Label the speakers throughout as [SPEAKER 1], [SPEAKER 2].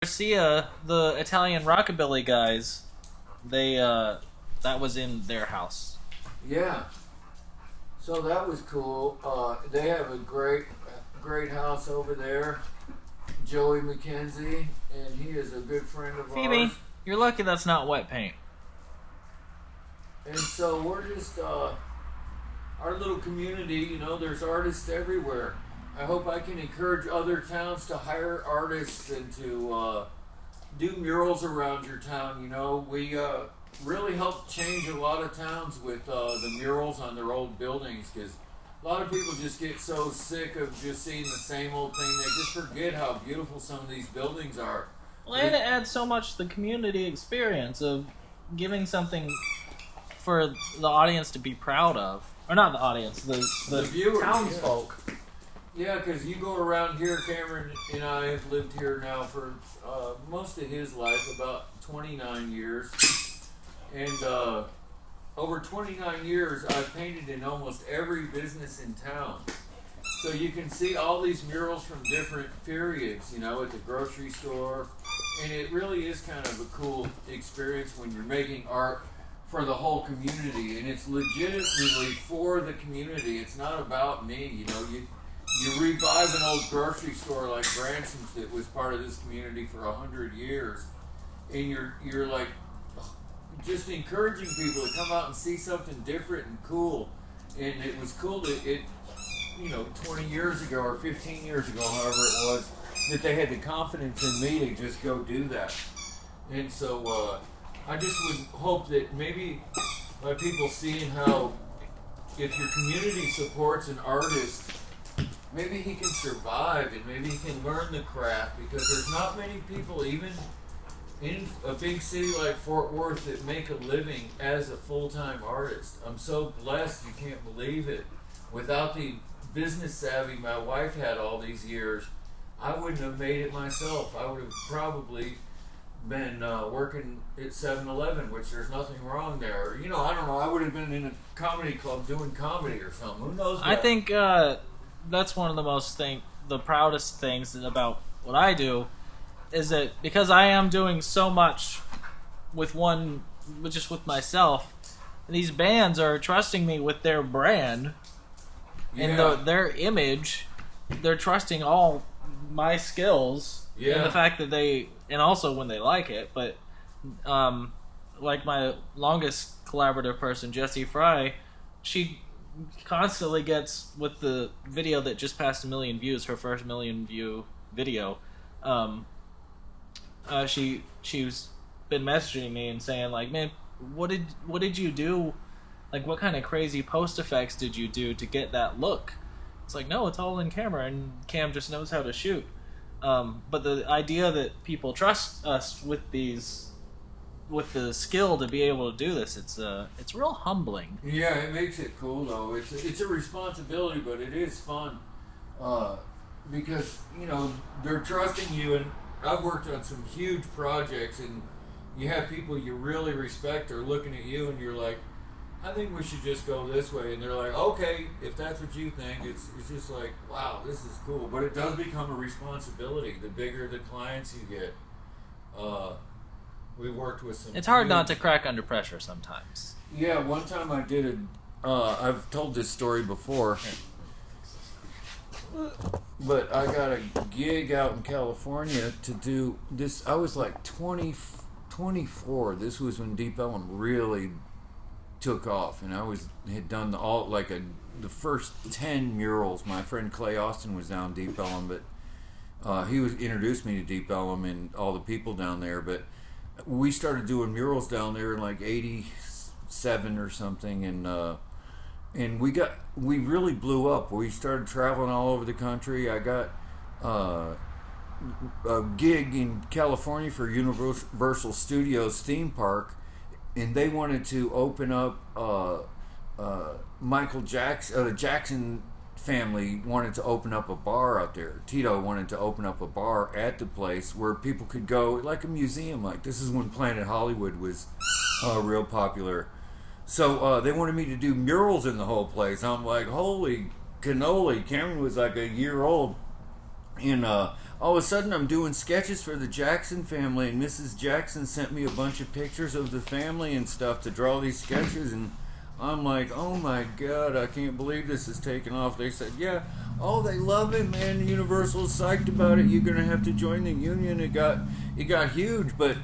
[SPEAKER 1] Garcia, the Italian rockabilly guys, they that was in their house.
[SPEAKER 2] Yeah, so that was cool. They have a great house over there. Joey McKenzie, and he is a good friend of
[SPEAKER 1] Phoebe,
[SPEAKER 2] ours.
[SPEAKER 1] you're lucky that's not wet paint.
[SPEAKER 2] And so we're just our little community. There's artists everywhere. I hope I can encourage other towns to hire artists and to do murals around your town. We really helped change a lot of towns with the murals on their old buildings because a lot of people just get so sick of just seeing the same old thing. They just forget how beautiful some of these buildings are.
[SPEAKER 1] Well, and it adds so much to the community experience of giving something for the audience to be proud of. Or not the audience, the
[SPEAKER 2] viewers,
[SPEAKER 1] townsfolk.
[SPEAKER 2] Yeah, because you go around here, Cameron and I have lived here now for most of his life, about 29 years. And over 29 years, I've painted in almost every business in town. So you can see all these murals from different periods, at the grocery store. And it really is kind of a cool experience when you're making art for the whole community. And it's legitimately for the community. It's not about me, You revive an old grocery store like Branson's that was part of this community for 100 years. And you're like just encouraging people to come out and see something different and cool. And it was cool that 20 years ago or 15 years ago, however it was, that they had the confidence in me to just go do that. And so I just would hope that maybe by people seeing how if your community supports an artist, maybe he can survive and maybe he can learn the craft, because there's not many people even in a big city like Fort Worth that make a living as a full-time artist. I'm so blessed, you can't believe it. Without the business savvy my wife had all these years, I wouldn't have made it myself. I would have probably been working at 7-Eleven, which there's nothing wrong there. I don't know, I would have been in a comedy club doing comedy or something. Who knows what?
[SPEAKER 1] I think that's one of the proudest things about what I do is that because I am doing so much with myself, these bands are trusting me with their brand and their image. They're trusting all my skills and the fact that and also when they like it. But like my longest collaborative person, Jessie Fry, she constantly gets with the video that just passed 1 million views, her first 1 million view video. She's been messaging me and saying like, man, what did you do? Like, what kind of crazy post effects did you do to get that look? It's like, no, it's all in camera, and Cam just knows how to shoot. But the idea that people trust us with the skill to be able to do this, it's real humbling.
[SPEAKER 2] Yeah, it makes it cool though. It's a responsibility, but it is fun because they're trusting you. And I've worked on some huge projects, and you have people you really respect are looking at you, and you're like, I think we should just go this way, and they're like, okay, if that's what you think. It's just like, wow, this is cool. But it does become a responsibility the bigger the clients you get. We worked with some.
[SPEAKER 1] It's hard not to crack under pressure sometimes.
[SPEAKER 2] Yeah, one time I did I've told this story before, but I got a gig out in California to do this. I was like 24. This was when Deep Ellum really took off, and had done the first 10 murals. My friend Clay Austin was down Deep Ellum, but he introduced me to Deep Ellum and all the people down there. But we started doing murals down there in like 87 or something, and we really blew up. We started traveling all over the country. I got a gig in California for Universal Studios theme park, and they wanted to open up Michael Jackson, the Jackson family wanted to open up a bar out there. Tito wanted to open up a bar at the place where people could go, like a museum. Like, this is when Planet Hollywood was real popular. So they wanted me to do murals in the whole place. I'm like, holy cannoli. Cameron was like a year old, and
[SPEAKER 3] all of a sudden I'm doing sketches for the Jackson family, and Mrs. Jackson sent me a bunch of pictures of the family and stuff to draw these sketches, and I'm like, oh my God, I can't believe this is taking off. They said, yeah, oh, they love it, man. Universal's psyched about it. You're gonna have to join the union. It got huge, but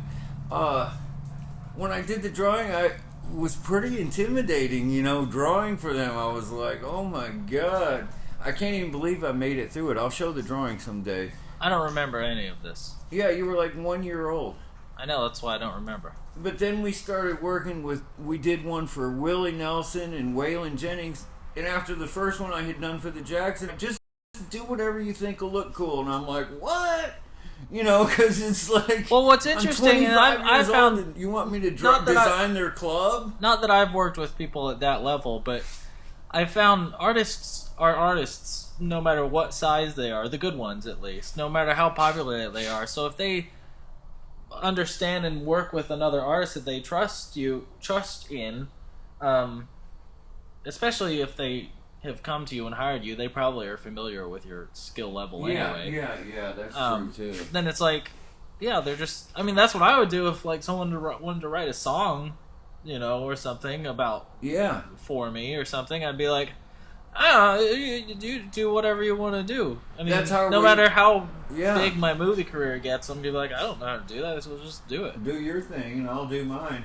[SPEAKER 3] when I did the drawing, I was pretty intimidating, drawing for them. I was like, oh my God, I can't even believe I made it through it. I'll show the drawing someday.
[SPEAKER 1] I don't remember any of this.
[SPEAKER 3] Yeah, you were like 1 year old.
[SPEAKER 1] I know, that's why I don't remember.
[SPEAKER 3] But then we started working we did one for Willie Nelson and Waylon Jennings, and after the first one I had done for the Jackson, just do whatever you think will look cool. And I'm like, what? Because it's like,
[SPEAKER 1] well, what's interesting, and I found
[SPEAKER 3] old, you want me to design their club?
[SPEAKER 1] Not that I've worked with people at that level, but I found artists are artists no matter what size they are, the good ones at least, no matter how popular they are. So if they understand and work with another artist that they trust in, especially if they have come to you and hired you, they probably are familiar with your skill level anyway.
[SPEAKER 3] Yeah, that's true too.
[SPEAKER 1] Then it's like, yeah, they're just, I mean, that's what I would do if like someone wanted to write a song, or something for me or something. I'd be like, you do whatever you want to do. I mean,
[SPEAKER 3] that's how
[SPEAKER 1] no matter how big my movie career gets, I'm gonna be like, I don't know how to do that, so just do it.
[SPEAKER 3] Do your thing, and I'll do mine.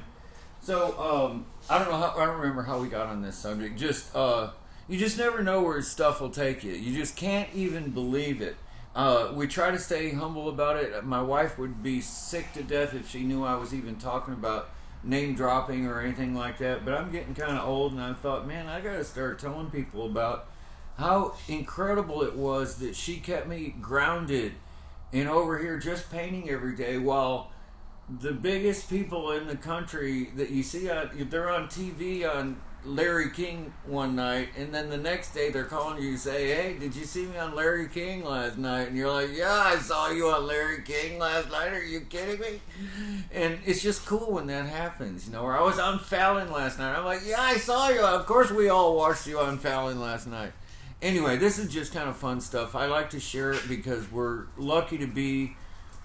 [SPEAKER 3] So, I don't remember how we got on this subject. Just, you just never know where stuff will take you. You just can't even believe it. We try to stay humble about it. My wife would be sick to death if she knew I was even talking about name dropping or anything like that, but I'm getting kind of old, and I thought, man, I gotta start telling people about how incredible it was that she kept me grounded and over here just painting every day, while the biggest people in the country that you see, they're on TV on Larry King one night, and then the next day they're calling you to say, hey, did you see me on Larry King last night? And you're like, yeah, I saw you on Larry King last night. Are you kidding me? And it's just cool when that happens, or I was on Fallon last night. I'm like, yeah, I saw you. Of course we all watched you on Fallon last night. Anyway, this is just kind of fun stuff. I like to share it because we're lucky to be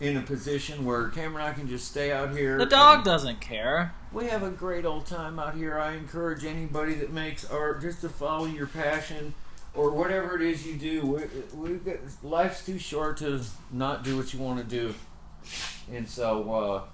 [SPEAKER 3] in a position where Cameron and I can just stay out here.
[SPEAKER 1] The dog doesn't care.
[SPEAKER 3] We have a great old time out here. I encourage anybody that makes art just to follow your passion or whatever it is you do. Life's too short to not do what you want to do. And so,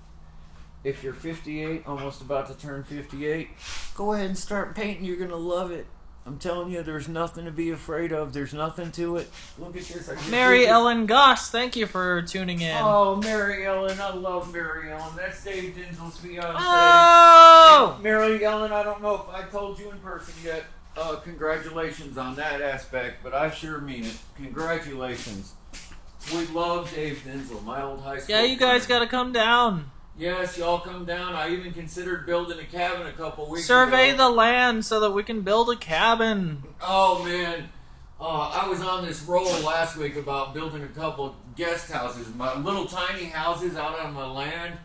[SPEAKER 3] if you're 58, almost about to turn 58, go ahead and start painting. You're going to love it. I'm telling you, there's nothing to be afraid of. There's nothing to it. Look at this.
[SPEAKER 1] Mary Ellen Goss, thank you for tuning in.
[SPEAKER 3] Oh, Mary Ellen. I love Mary Ellen. That's Dave Dinsel's fiance.
[SPEAKER 1] Oh!
[SPEAKER 3] And Mary Ellen, I don't know if I told you in person yet. Congratulations on that aspect, but I sure mean it. Congratulations. We love Dave Dinsel, my old high school
[SPEAKER 1] Yeah, you guys
[SPEAKER 3] friend.
[SPEAKER 1] got to come down.
[SPEAKER 3] Yes, y'all come down. I even considered building a cabin a couple weeks
[SPEAKER 1] Survey
[SPEAKER 3] ago.
[SPEAKER 1] the land so that we can build a cabin.
[SPEAKER 3] Oh, man. I was on this roll last week about building a couple guest houses, my little tiny houses out on my land.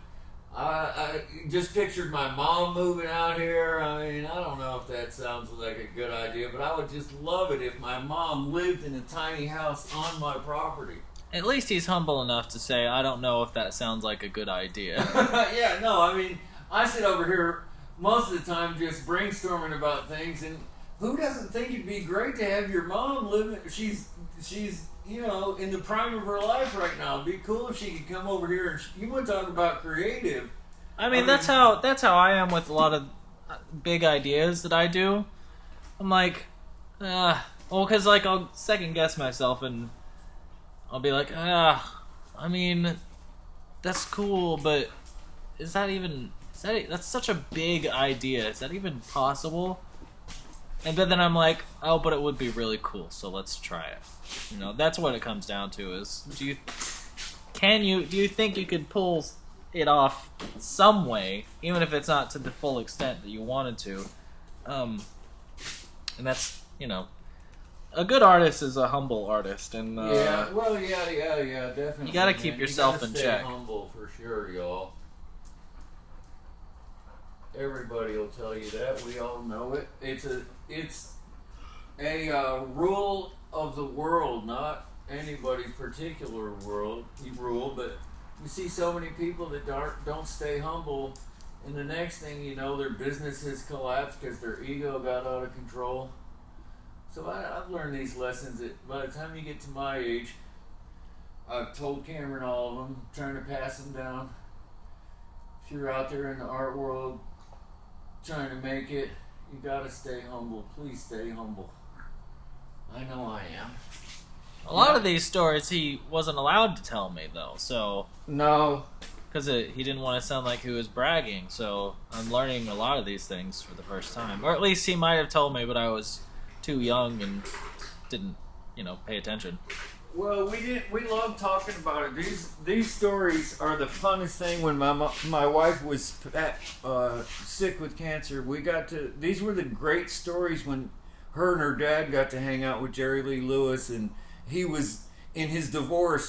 [SPEAKER 3] I just pictured my mom moving out here. I mean, I don't know if that sounds like a good idea, but I would just love it if my mom lived in a tiny house on my property.
[SPEAKER 1] At least he's humble enough to say, I don't know if that sounds like a good idea.
[SPEAKER 3] Yeah, no, I mean, I sit over here most of the time just brainstorming about things, and who doesn't think it'd be great to have your mom live? She's in the prime of her life right now. It'd be cool if she could come over here and you want to talk about creative.
[SPEAKER 1] I mean, that's how I am with a lot of big ideas that I do. I'm like, because like I'll second guess myself and I'll be like, I mean, that's cool, but that's such a big idea. Is that even possible? And then I'm like, oh, but it would be really cool, so let's try it. That's what it comes down to is, do you think you could pull it off some way, even if it's not to the full extent that you wanted to? And that's, a good artist is a humble artist, and
[SPEAKER 3] yeah, definitely.
[SPEAKER 1] You gotta keep yourself in check.
[SPEAKER 3] Humble for sure, y'all. Everybody will tell you that. We all know it. It's a rule of the world, not
[SPEAKER 2] anybody's particular rule, but you see so many people that don't stay humble, and the next thing you know, their businesses collapse because their ego got out of control. So I've learned these lessons that by the time you get to my age, I've told Cameron all of them, trying to pass them down. If you're out there in the art world trying to make it, you gotta stay humble. Please stay humble. I know I am.
[SPEAKER 1] A lot of these stories he wasn't allowed to tell me, though, so...
[SPEAKER 3] No.
[SPEAKER 1] Because he didn't want to sound like he was bragging, so I'm learning a lot of these things for the first time. Or at least he might have told me, but I was too young and didn't, pay attention.
[SPEAKER 3] Well, we love talking about it. These stories are the funnest thing. When my wife was sick with cancer, these were the great stories when her and her dad got to hang out with Jerry Lee Lewis, and he was in his divorce.